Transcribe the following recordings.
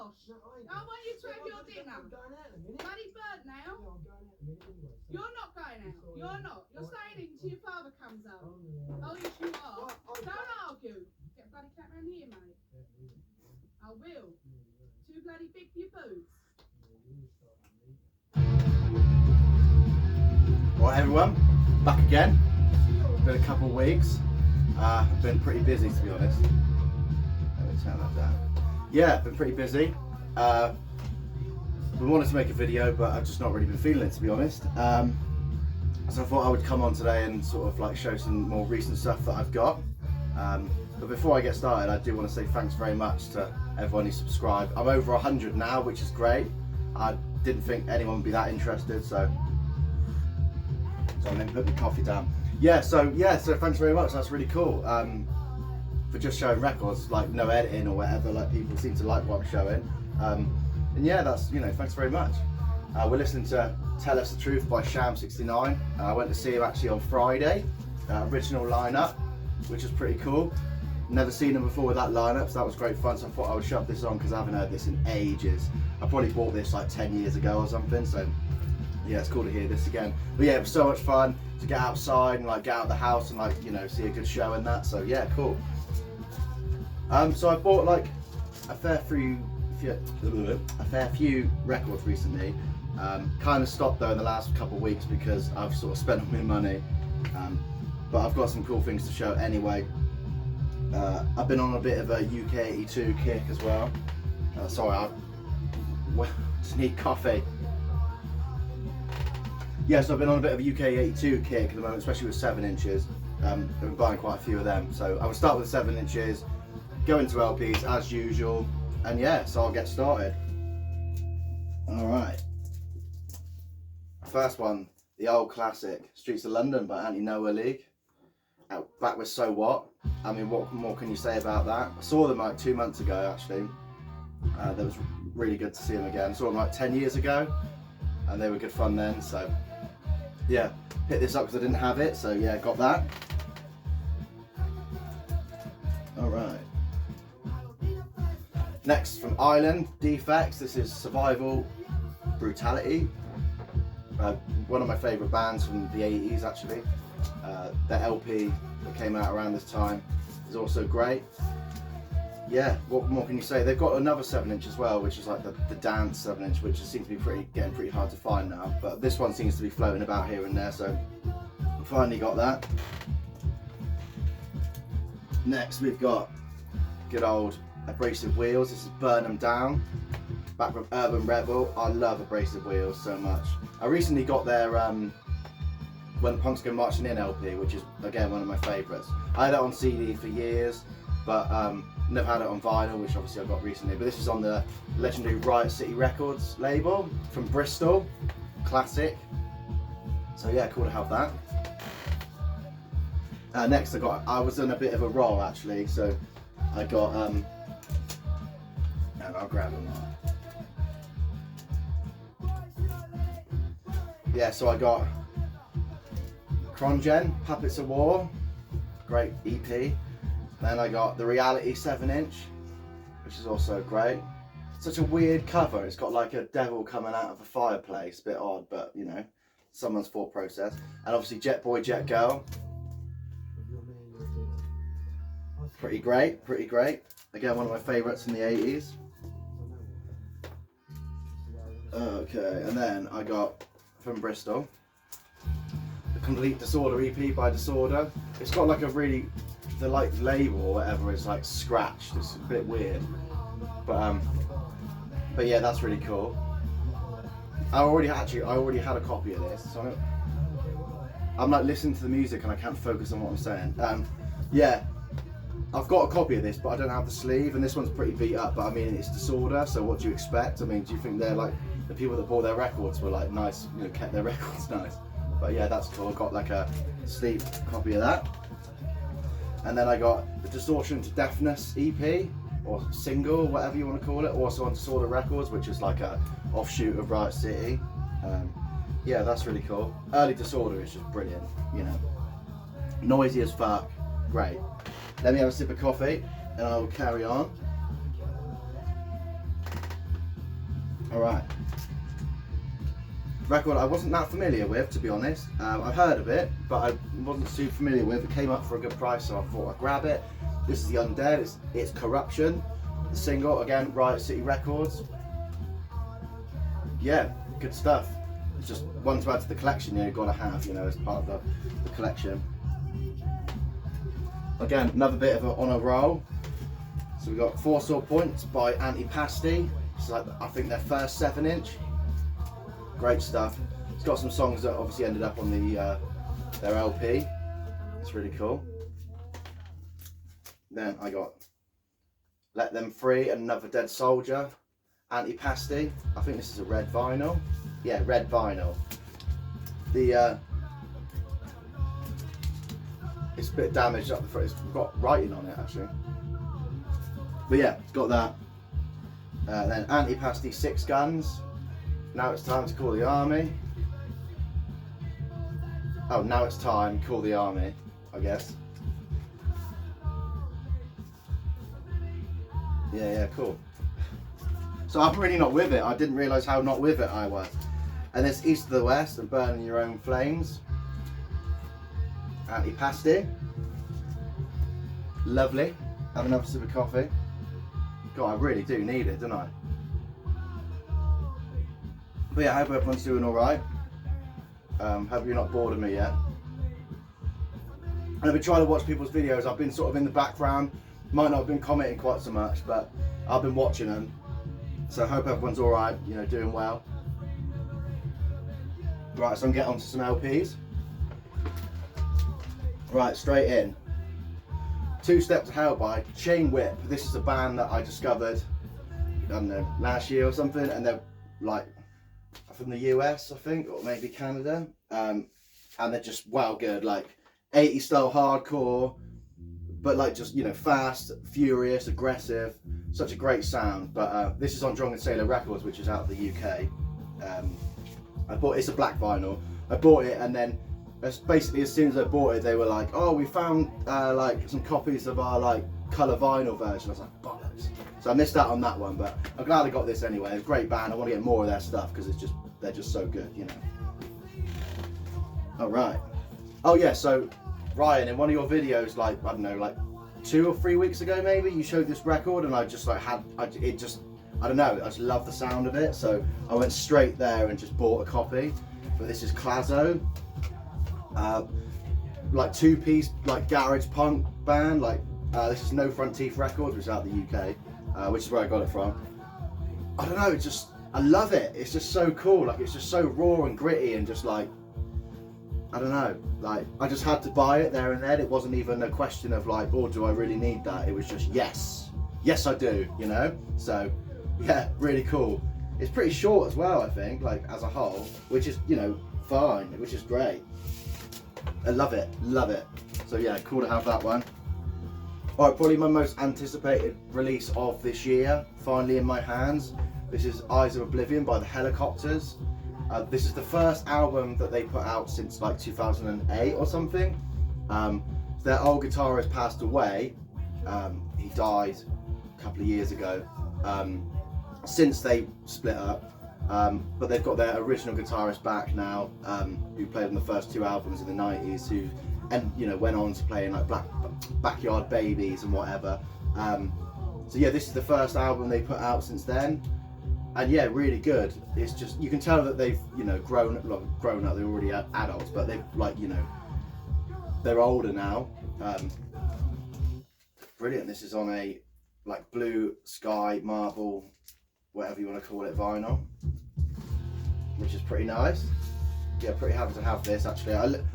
gosh. I want you to have your dinner. Bloody bird now. You're not going out. You're not. You're staying in until your father comes home. Oh, yes, you are. Don't argue. Get a bloody cat round here, mate. I will. Too bloody big for your boots. Right, everyone, back again. It's been a couple of weeks. I've been pretty busy, to be honest. Let me turn that down. Yeah, been pretty busy. We wanted to make a video, but I've just not really been feeling it, to be honest. So I thought I would come on today and sort of like show some more recent stuff that I've got. But before I get started, I do want to say thanks very much to everyone who subscribed. I'm over 100 now, which is great. I didn't think anyone would be that interested, so I'm going to put my coffee down. So thanks very much. That's really cool. For just showing records, like no editing or whatever. Like people seem to like what I'm showing. And yeah, that's, you know, thanks very much. We're listening to Tell Us the Truth by Sham69. I went to see him actually on Friday. Original lineup, which is pretty cool. Never seen him before with that lineup, so that was great fun. So I thought I would shove this on because I haven't heard this in ages. I probably bought this like 10 years ago or something. So yeah, it's cool to hear this again. But yeah, it was so much fun to get outside and like get out of the house and like, you know, see a good show and that. So yeah, cool. So I bought like a fair few records recently. Kind of stopped though in the last couple of weeks because I've sort of spent all my money. But I've got some cool things to show anyway. I've been on a bit of a UK 82 kick as well. Sorry, I just need coffee. Yeah, so I've been on a bit of a UK 82 kick at the moment, especially with 7 inches. I've been buying quite a few of them. So I will start with 7 inches, go into LPs as usual, and yeah, so I'll get started. Alright. First one, the old classic, Streets of London by Anti-Noah League. Back with So What. I mean, what more can you say about that? I saw them like 2 months ago actually. That was really good to see them again. I saw them like 10 years ago and they were good fun then, so yeah, picked this up because I didn't have it, so yeah, got that. Alright. Next from Ireland, Defects. This is Survival Brutality. One of my favourite bands from the 80s actually. The LP that came out around this time is also great. Yeah, what more can you say? They've got another 7 inch as well, which is like the dance 7 inch, which seems to be getting pretty hard to find now. But this one seems to be floating about here and there, so I finally got that. Next we've got good old Abrasive Wheels. This is Burn 'Em Down, back from Urban Rebel. I love Abrasive Wheels so much. I recently got their When the Punks Go Marching In LP, which is again one of my favourites. I had it on CD for years, but never had it on vinyl, which obviously I got recently. But this is on the legendary Riot City Records label from Bristol, classic. So yeah, cool to have that. Next I was in a bit of a roll actually, so I got and I'll grab them. Yeah, so I got Crongen, Puppets of War, great EP. Then I got the Reality 7 inch, which is also great. Such a weird cover. It's got like a devil coming out of a fireplace, bit odd, but you know, someone's thought process. And obviously Jet Boy, Jet Girl. Pretty great, pretty great. Again, one of my favourites from the 80s. Okay, and then I got from Bristol the Complete Disorder EP by Disorder. It's got like a really, the like label or whatever is like scratched. It's a bit weird, but yeah, that's really cool. I already had a copy of this, so I'm like listening to the music and I can't focus on what I'm saying. Yeah, I've got a copy of this, but I don't have the sleeve, and this one's pretty beat up. But I mean, it's Disorder, so what do you expect? I mean, do you think they're like the people that bought their records were like nice, you know, kept their records nice? But yeah, that's cool. I got like a sleeve copy of that. And then I got the Distortion to Deafness EP, or single, whatever you want to call it, also on Disorder Records, which is like a offshoot of Riot City. Yeah, that's really cool. Early Disorder is just brilliant, you know. Noisy as fuck, great. Let me have a sip of coffee and I'll carry on. Alright. Record I wasn't that familiar with, to be honest. I've heard of it, but I wasn't too familiar with it. It came up for a good price, so I thought I'd grab it. This is The Undead, it's Corruption. The single, again, Riot City Records. Yeah, good stuff. It's just one to add to the collection, you've got to have, as part of the collection. Again, another bit of on a roll. So we've got Four Sword Points by Antipasti. It's like, I think, their first 7-inch. Great stuff. It's got some songs that obviously ended up on their LP. It's really cool. Then I got Let Them Free and Another Dead Soldier. Antipasti. I think this is a red vinyl. Yeah, red vinyl. It's a bit damaged up the front. It's got writing on it actually. But yeah, it's got that. Then Antipasti, Six Guns. Now It's Time to Call the Army. Oh, Now It's Time, Call the Army, I guess. Yeah, cool. So I'm really not with it. I didn't realise how not with it I was. And there's East of the West and Burning Your Own Flames. Antipasti. Lovely. Have another sip of coffee. God, I really do need it, don't I? But yeah, I hope everyone's doing alright. Hope you're not bored of me yet. And I've been trying to watch people's videos. I've been sort of in the background. Might not have been commenting quite so much, but I've been watching them. So I hope everyone's alright, doing well. Right, so I'm getting on to some LPs. Right, straight in. Two Step to Hell by Chain Whip. This is a band that I discovered, I don't know, last year or something, and they're like from the US, I think, or maybe Canada. And they're just wow good, like 80s style hardcore, but like just, fast, furious, aggressive. Such a great sound. But this is on Drunken Sailor Records, which is out of the UK. It's a black vinyl. I bought it, and then basically as soon as I bought it, they were like, oh, we found like some copies of our like colour vinyl version. I was like, bollocks. So I missed out on that one, but I'm glad I got this anyway. It's a great band. I want to get more of their stuff because they're just so good, All right. Oh yeah, so Ryan, in one of your videos, like, I don't know, like 2 or 3 weeks ago maybe, you showed this record, and I just like I don't know, I just love the sound of it, so I went straight there and just bought a copy. But this is Clazo, like 2-piece like garage punk band. Like this is No Front Teeth Records, which is out the UK, which is where I got it from. I don't know, I love it. It's just so cool. Like, it's just so raw and gritty, and just like, I don't know, like I just had to buy it there and then. It wasn't even a question of like, oh, do I really need that? It was just yes I do, So yeah, really cool. It's pretty short as well, I think, like as a whole, which is, fine, which is great. I love it. So yeah, cool to have that one. Alright, probably my most anticipated release of this year, finally in my hands. This is Eyes of Oblivion by the Helicopters. This is the first album that they put out since like 2008 or something. Their old guitarist passed away. He died a couple of years ago. Since they split up, but they've got their original guitarist back now, who played on the first 2 albums in the 90s, who went on to play in like Backyard Babies and whatever. So yeah, this is the first album they put out since then, and yeah, really good. It's just, you can tell that they've grown up. They're already adults, but they've they're older now. Brilliant. This is on a like blue sky marble, whatever you want to call it, vinyl, which is pretty nice. Yeah, pretty happy to have this actually.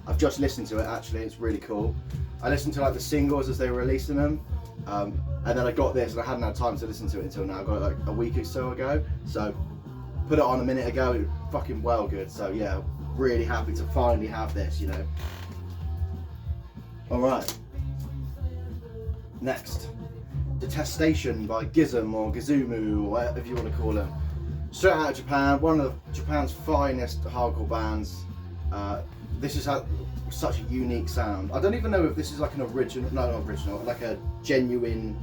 I've just listened to it actually. It's really cool. I listened to like the singles as they were releasing them, and then I got this and I hadn't had time to listen to it until now. I got it like a week or so ago, so put it on a minute ago. It was fucking well good. So yeah, really happy to finally have this, All right. Next, Detestation by Gizm or Gizumu, or whatever you want to call them. Straight out of Japan, one of Japan's finest hardcore bands. This has had such a unique sound. I don't even know if this is like an original, no, not original, like a genuine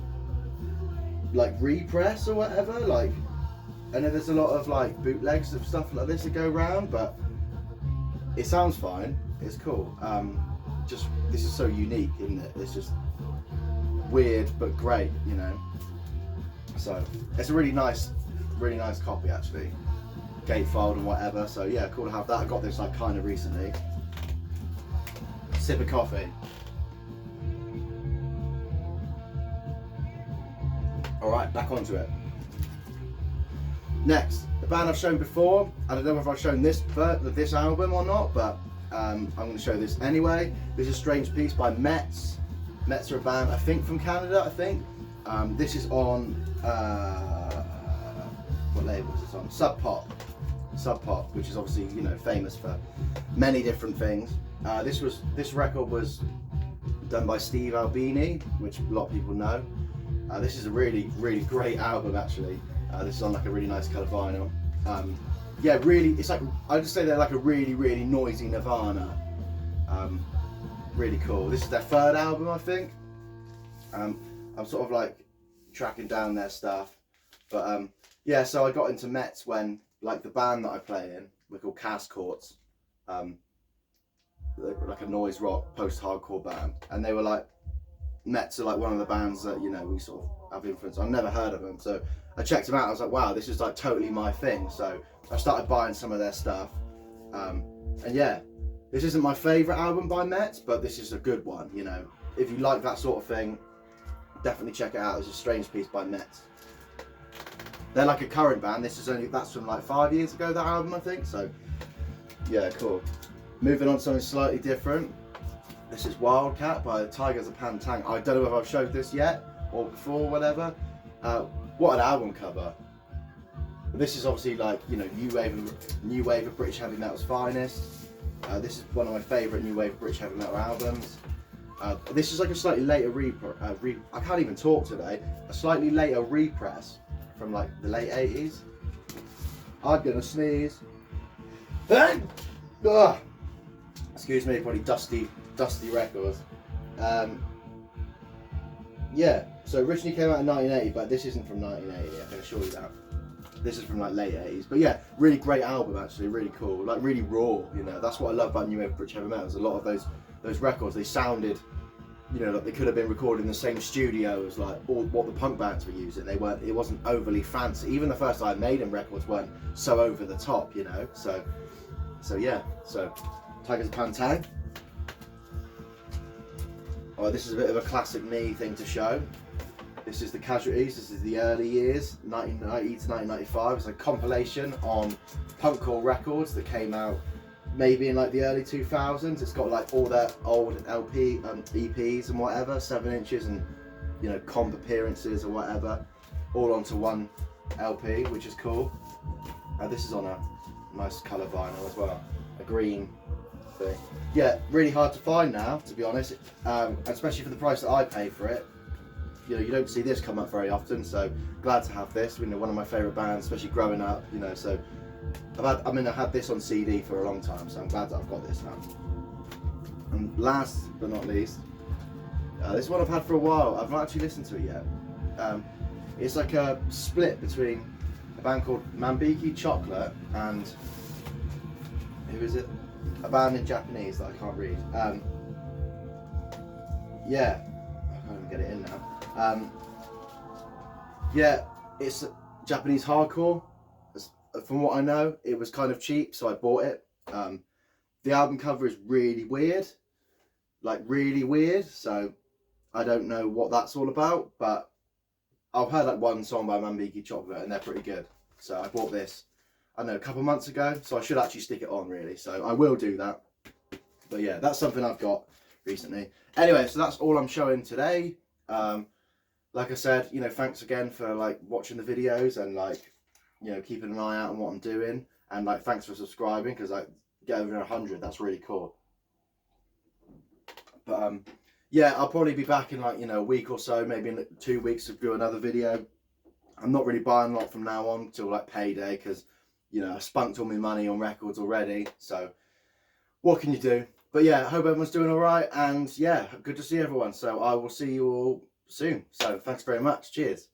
like repress or whatever. Like I know there's a lot of like bootlegs of stuff like this that go around, but it sounds fine. It's cool. Just this is so unique, isn't it? It's just weird but great, you know. So it's a really nice copy actually, gatefold and whatever. So yeah, cool to have that. I got this like kind of recently. Sip of coffee. All right, back onto it. Next, the band I've shown before. I don't know if I've shown this album or not, but I'm going to show this anyway. This is Strange Peace by Mets. Mets are a band, I think, from Canada, I think. This is on, what label is this on? Sub Pop, which is obviously, you know, famous for many different things. This record was done by Steve Albini, which a lot of people know. This is a really great album actually. This is on like a really nice colour vinyl. Yeah, really, it's like, I just say they're like a really noisy Nirvana. Really cool. This is their third album, I think. I'm sort of like tracking down their stuff, but yeah. So I got into Mets when like the band that I play in, we're called Cast Courts, like a noise rock post-hardcore band, and they were like, Mets are like one of the bands that, you know, we sort of have influence. I've never heard of them, so I checked them out. I was like, wow, this is like totally my thing. So I started buying some of their stuff, and yeah, this isn't my favourite album by Mets, but this is a good one. You know, if you like that sort of thing, definitely check it out. It's a Strange Peace by Mets. They're like a current band. That's from like 5 years ago, that album, I think. So yeah, cool. Moving on to something slightly different. This is Wildcat by the Tigers of Pantang. I don't know if I've showed this yet or before, whatever. What an album cover. This is obviously like, you know, new wave of British heavy metal's finest. This is one of my favourite new wave of British heavy metal albums. This is like a slightly later I can't even talk today. A slightly later repress from like the late 80s. I'm gonna sneeze. Excuse me, probably dusty records. Yeah, so originally came out in 1980, but this isn't from 1980, I can assure you that. This is from like late 80s, but yeah, really great album actually, really cool, like really raw, you know. That's what I love about new wave British heavy metal. A lot of those records, they sounded, you know, like they could have been recorded in the same studio as like all what the punk bands were using. It wasn't overly fancy. Even the first Iron Maiden records weren't so over the top, you know. So yeah, so Tigers of Pantang. Oh, this is a bit of a classic me thing to show. This is the Casualties. This is the early years, 1990 to 1995. It's a compilation on punkcore records that came out maybe in like the early 2000s. It's got like all their old EPs and whatever, 7 inches, and, you know, comp appearances or whatever, all onto one LP, which is cool. This is on a nice colour vinyl as well, a green thing. Yeah, really hard to find now, to be honest, especially for the price that I pay for it. You know, you don't see this come up very often, so glad to have this. You know, one of my favourite bands, especially growing up, you know, so I had this on CD for a long time, so I'm glad that I've got this now. And last but not least, this one I've had for a while. I've not actually listened to it yet. It's like a split between a band called Mambiki Chocolate and, who is it? A band in Japanese that I can't read. Yeah, I can't even get it in now. Yeah, it's Japanese hardcore. From what I know, it was kind of cheap, so I bought it. The album cover is really weird, like really weird, so I don't know what that's all about, but I've heard like one song by Mambiki Chocolate and they're pretty good. So I bought this, I don't know, a couple of months ago, so I should actually stick it on really, so I will do that. But yeah, that's something I've got recently. Anyway, so that's all I'm showing today. Like I said, you know, thanks again for like watching the videos and like, you know, keeping an eye out on what I'm doing, and like thanks for subscribing, because like get over 100, that's really cool. But yeah, I'll probably be back in like, you know, a week or so, maybe in 2 weeks to do another video. I'm not really buying a lot from now on till like payday, because, you know, I spunked all my money on records already, so what can you do? But yeah, I hope everyone's doing all right, and yeah, good to see everyone. So I will see you all soon. So thanks very much. Cheers.